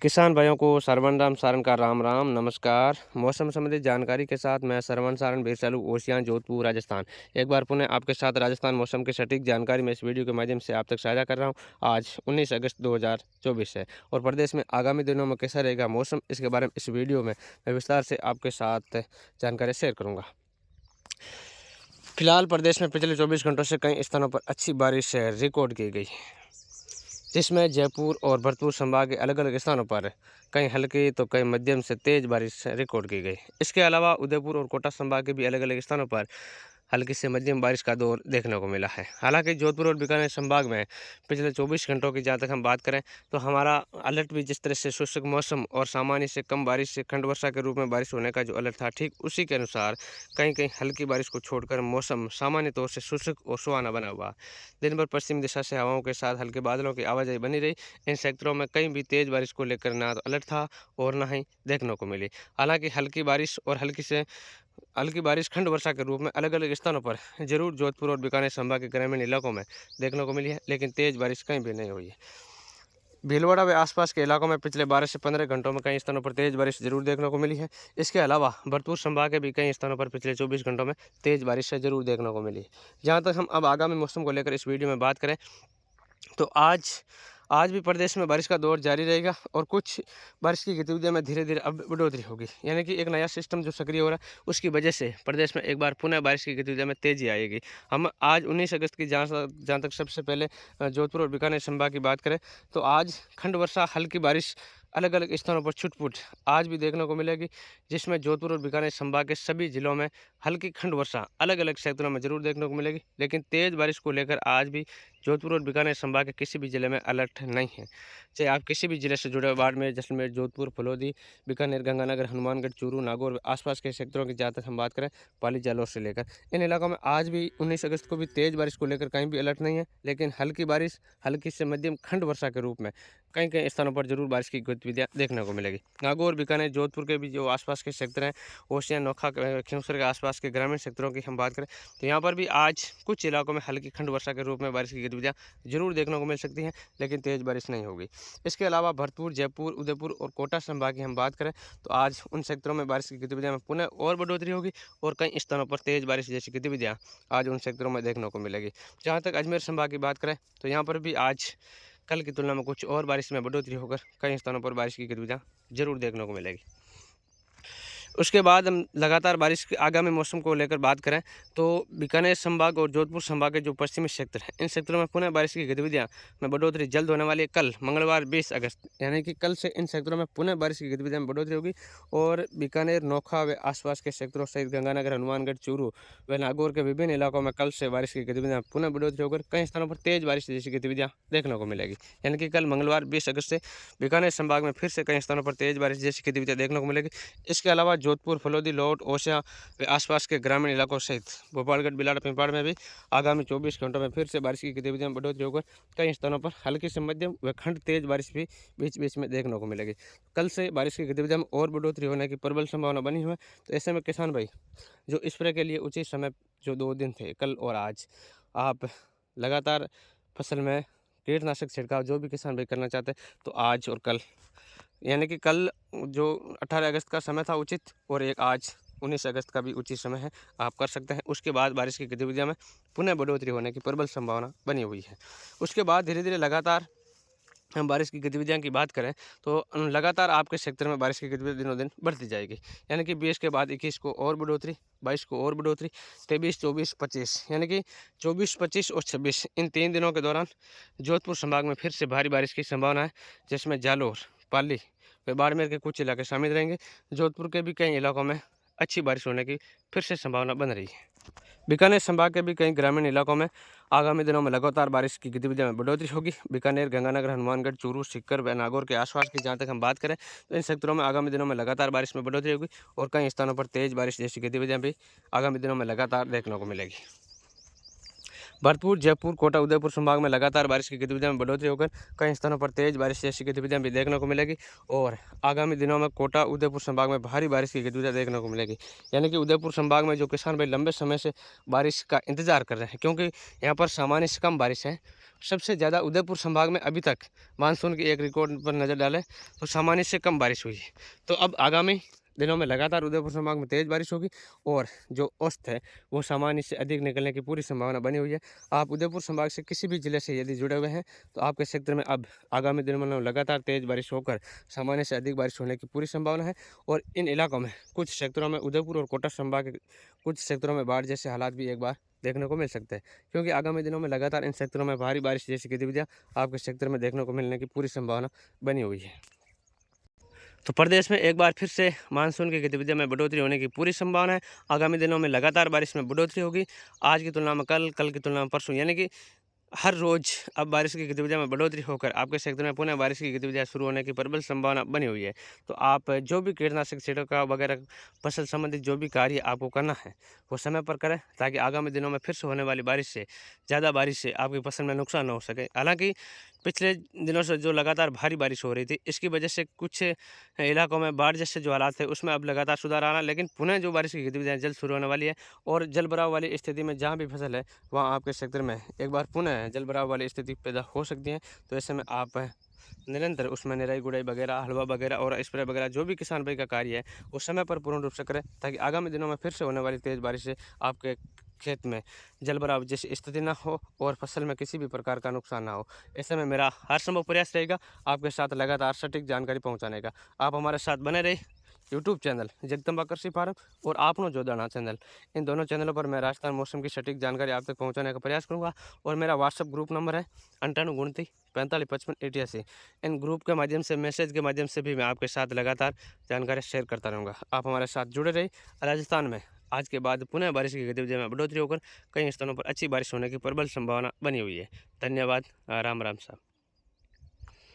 किसान भाइयों को सरवन राम सारन का राम राम नमस्कार। मौसम संबंधी जानकारी के साथ मैं सरवन सारन बेरसालू ओशियां जोधपुर राजस्थान एक बार पुनः आपके साथ राजस्थान मौसम की सटीक जानकारी में इस वीडियो के माध्यम से आप तक साझा कर रहा हूं। आज 19 अगस्त 2024 है और प्रदेश में आगामी दिनों में कैसा रहेगा मौसम, इसके बारे में इस वीडियो में मैं विस्तार से आपके साथ जानकारी शेयर करूँगा। फिलहाल प्रदेश में पिछले 24 घंटों से कई स्थानों पर अच्छी बारिश रिकॉर्ड की गई, जिसमें जयपुर और भरतपुर संभाग के अलग अलग स्थानों पर कहीं हल्की तो कहीं मध्यम से तेज बारिश रिकॉर्ड की गई। इसके अलावा उदयपुर और कोटा संभाग के भी अलग अलग स्थानों पर हल्की से मध्यम बारिश का दौर देखने को मिला है। हालांकि जोधपुर और बीकानेर संभाग में पिछले 24 घंटों की जहाँ तक हम बात करें तो हमारा अलर्ट भी जिस तरह से शुष्क मौसम और सामान्य से कम बारिश से खंड वर्षा के रूप में बारिश होने का जो अलर्ट था, ठीक उसी के अनुसार कहीं कहीं हल्की बारिश को छोड़कर मौसम सामान्य तौर से शुष्क और सुहाना बना हुआ। दिन भर पश्चिमी दिशा से हवाओं के साथ हल्के बादलों की आवाजाही बनी रही। इन सेक्टरों में कहीं भी तेज बारिश को लेकर ना तो अलर्ट था और ना ही देखने को मिली। हालांकि हल्की बारिश और हल्की बारिश खंड वर्षा के रूप में अलग अलग स्थानों पर जरूर जोधपुर और बीकानेर संभाग के ग्रामीण इलाकों में देखने को मिली है, लेकिन तेज बारिश कहीं भी नहीं हुई है। भीलवाड़ा व आसपास के इलाकों में पिछले 12 से 15 घंटों में कई स्थानों पर तेज बारिश जरूर देखने को मिली है। इसके अलावा भरतपुर संभाग के भी कई स्थानों पर पिछले 24 घंटों में तेज बारिश जरूर देखने को मिली है। जहाँ तक हम अब आगामी मौसम को लेकर इस वीडियो में बात करें तो आज भी प्रदेश में बारिश का दौर जारी रहेगा और कुछ बारिश की गतिविधियों में धीरे धीरे अब बढ़ोतरी होगी। यानी कि एक नया सिस्टम जो सक्रिय हो रहा है उसकी वजह से प्रदेश में एक बार पुनः बारिश की गतिविधियों में तेजी आएगी। हम आज 19 अगस्त की जहाँ तक सबसे पहले जोधपुर और बीकानेर संभाग की बात करें तो आज खंड वर्षा हल्की बारिश अलग अलग स्थानों पर छुटपुट आज भी देखने को मिलेगी, जिसमें जोधपुर और बीकानेर संभाग के सभी जिलों में हल्की खंड वर्षा अलग अलग क्षेत्रों में जरूर देखने को मिलेगी। लेकिन तेज बारिश को लेकर आज भी जोधपुर और बीकानेर संभाग के किसी भी जिले में अलर्ट नहीं है। चाहे आप किसी भी जिले से जुड़े बाड़मेर, जैसलमेर, जोधपुर, फलौदी, बीकानेर, गंगानगर, हनुमानगढ़, चूरू, नागौर आसपास के क्षेत्रों की जहाँ तक हम बात करें, पाली, जालौर से लेकर इन इलाकों में आज भी 19 अगस्त को भी तेज बारिश को लेकर कहीं भी अलर्ट नहीं है। लेकिन हल्की बारिश हल्की से मध्यम खंड वर्षा के रूप में कहीं कहीं स्थानों पर जरूर बारिश की गतिविधियाँ देखने को मिलेगी। नागौर, बीकानेर, जोधपुर के भी जो आसपास के क्षेत्र हैं, ओसियां, नोखा, खिमसर के आसपास के ग्रामीण क्षेत्रों की हम बात करें तो यहाँ पर भी आज कुछ इलाकों में हल्की खंड वर्षा के रूप में बारिश की गतिविधियाँ जरूर देखने को मिल सकती हैं, लेकिन तेज़ बारिश नहीं होगी। इसके अलावा भरतपुर, जयपुर, उदयपुर और कोटा संभाग की हम बात करें तो आज उन क्षेत्रों में बारिश की गतिविधियाँ में पुनः और बढ़ोतरी होगी और कई स्थानों पर तेज़ बारिश जैसी गतिविधियाँ आज उन क्षेत्रों में देखने को मिलेगी। जहाँ तक अजमेर संभाग की बात करें तो यहाँ पर भी आज कल की तुलना में कुछ और बारिश में बढ़ोतरी होकर कई स्थानों पर बारिश की गतिविधियाँ जरूर देखने को मिलेगी। उसके बाद हम लगातार बारिश के आगामी मौसम को लेकर बात करें तो बीकानेर संभाग और जोधपुर संभाग के जो पश्चिमी क्षेत्र हैं, इन क्षेत्रों में पुनः बारिश की गतिविधियां में बढ़ोतरी जल्द होने वाली है। कल मंगलवार 20 अगस्त यानी कि कल से इन क्षेत्रों में पुनः बारिश की गतिविधियों में बढ़ोतरी होगी और बीकानेर, नोखा व आसपास के क्षेत्रों सहित गंगानगर, हनुमानगढ़, चूरू व नागौर के विभिन्न इलाकों में कल से बारिश की गतिविधियाँ पुनः बढ़ोतरी होकर कई स्थानों पर तेज बारिश जैसी गतिविधियाँ देखने को मिलेगी। यानी कि कल मंगलवार 20 अगस्त से बीकानेर संभाग में फिर से कई स्थानों पर तेज बारिश जैसी गतिविधियाँ देखने को मिलेगी। इसके अलावा जोधपुर, फलौदी, लोट, ओसियां व आसपास के ग्रामीण इलाकों सहित भोपालगढ़, बिलाड़, पिंपाड़ में भी आगामी 24 घंटों में फिर से बारिश की गतिविधियों में बढ़ोतरी होकर कई स्थानों पर हल्की से मध्यम व खंड तेज बारिश भी बीच बीच में देखने को मिलेगी। कल से बारिश की गतिविधियों में और बढ़ोतरी होने की प्रबल संभावना बनी हुई है। तो ऐसे में किसान भाई जो स्प्रे के लिए उचित समय जो 2 दिन थे, कल और आज, आप लगातार फसल में कीटनाशक छिड़काव जो भी किसान भाई करना चाहते हैं तो आज और कल, यानी कि कल जो 18 अगस्त का समय था उचित और एक आज 19 अगस्त का भी उचित समय है, आप कर सकते हैं। उसके बाद बारिश की गतिविधियों में पुनः बढ़ोतरी होने की प्रबल संभावना बनी हुई है। उसके बाद धीरे धीरे लगातार हम बारिश की गतिविधियों की बात करें तो लगातार आपके क्षेत्र में बारिश की गतिविधि दिनों दिन बढ़ती जाएगी। यानी कि 20 के बाद 21 को और बढ़ोतरी, 22 को और बढ़ोतरी, 23, 24, 25 यानी कि 24, 25 और 26 इन 3 दिनों के दौरान जोधपुर संभाग में फिर से भारी बारिश की संभावना है, जिसमें जालौर, पाली व बाड़मेर के कुछ इलाके शामिल रहेंगे। जोधपुर के भी कई इलाकों में अच्छी बारिश होने की फिर से संभावना बन रही है। बीकानेर संभाग के भी कई ग्रामीण इलाकों में आगामी दिनों में लगातार बारिश की गतिविधियों में बढ़ोतरी होगी। बीकानेर, गंगानगर, हनुमानगढ़, चूरू, सीकर व नागौर के आसपास की जहाँ तक हम बात करें तो इन क्षेत्रों में आगामी दिनों में लगातार बारिश में बढ़ोतरी होगी और कई स्थानों पर तेज बारिश जैसी गतिविधियाँ भी आगामी दिनों में लगातार देखने को मिलेगी। भरतपुर, जयपुर, कोटा, उदयपुर संभाग में लगातार बारिश की गतिविधियों में बढ़ोतरी होकर कई स्थानों पर तेज बारिश जैसी गतिविधियां भी देखने को मिलेगी और आगामी दिनों में कोटा, उदयपुर संभाग में भारी बारिश की गतिविधियां देखने को मिलेगी। यानी कि उदयपुर संभाग में जो किसान भाई लंबे समय से बारिश का इंतजार कर रहे हैं, क्योंकि यहाँ पर सामान्य से कम बारिश है। सबसे ज़्यादा उदयपुर संभाग में अभी तक मानसून की एक रिकॉर्ड पर नज़र डालें तो सामान्य से कम बारिश हुई है। तो अब आगामी दिनों में लगातार उदयपुर संभाग में तेज़ बारिश होगी और जो औसत है वो सामान्य से अधिक निकलने की पूरी संभावना बनी हुई है। आप उदयपुर संभाग से किसी भी ज़िले से यदि जुड़े हुए हैं तो आपके क्षेत्र में अब आगामी दिनों में लगातार तेज़ बारिश होकर सामान्य से अधिक बारिश होने की पूरी संभावना है। और इन इलाकों में कुछ क्षेत्रों में उदयपुर और कोटा संभाग के कुछ क्षेत्रों में बाढ़ जैसे हालात भी एक बार देखने को मिल सकते हैं, क्योंकि आगामी दिनों में लगातार इन क्षेत्रों में भारी बारिश जैसी गतिविधियाँ आपके क्षेत्र में देखने को मिलने की पूरी संभावना बनी हुई है। तो प्रदेश में एक बार फिर से मानसून की गतिविधियों में बढ़ोतरी होने की पूरी संभावना है। आगामी दिनों में लगातार बारिश में बढ़ोतरी होगी, आज की तुलना में कल, कल की तुलना में परसों, यानी कि हर रोज़ अब बारिश की गतिविधियों में बढ़ोतरी होकर आपके क्षेत्र में पुनः बारिश की गतिविधियां शुरू होने की प्रबल संभावना बनी हुई है। तो आप जो भी कीटनाशक छिड़काव वगैरह फसल संबंधित जो भी कार्य आपको करना है वो समय पर करें, ताकि आगामी दिनों में फिर से होने वाली बारिश से, ज़्यादा बारिश से आपकी फसल में नुकसान न हो सके। हालांकि पिछले दिनों से जो लगातार भारी बारिश हो रही थी, इसकी वजह से कुछ इलाकों में बाढ़ जैसे जो हालात है उसमें अब लगातार सुधार आ रहा है, लेकिन पुनः जो बारिश की गतिविधियाँ जल्द शुरू होने वाली है और जल भराव वाली स्थिति में जहाँ भी फसल है वहाँ आपके क्षेत्र में एक बार पुनः जल भराव वाली स्थिति पैदा हो सकती है। तो ऐसे में आप निरंतर उसमें निराई गुड़ाई वगैरह, हलवा वगैरह और स्प्रे वगैरह जो भी किसान भाई का कार्य है वो समय पर पूर्ण रूप से करें, ताकि आगामी दिनों में फिर से होने वाली तेज़ बारिश से आपके खेत में जल भराव जैसी स्थिति ना हो और फसल में किसी भी प्रकार का नुकसान ना हो। ऐसे में मेरा हर संभव प्रयास रहेगा आपके साथ लगातार सटीक जानकारी पहुंचाने का। आप हमारे साथ बने रहे। यूट्यूब चैनल जगदम्बा कृषि फार्म और आपनो जोदाना चैनल, इन दोनों चैनलों पर मैं राजस्थान मौसम की सटीक जानकारी आप तक पहुंचाने का प्रयास करूंगा। और मेरा व्हाट्सअप ग्रुप नंबर है 9829455588। इन ग्रुप के माध्यम से, मैसेज के माध्यम से भी मैं आपके साथ लगातार जानकारी शेयर करता रहूँगा। आप हमारे साथ जुड़े रहे। राजस्थान में आज के बाद पुनः बारिश की गतिविधियों में बढ़ोतरी होकर कई स्थानों पर अच्छी बारिश होने की प्रबल संभावना बनी हुई है। धन्यवाद। राम राम साहब।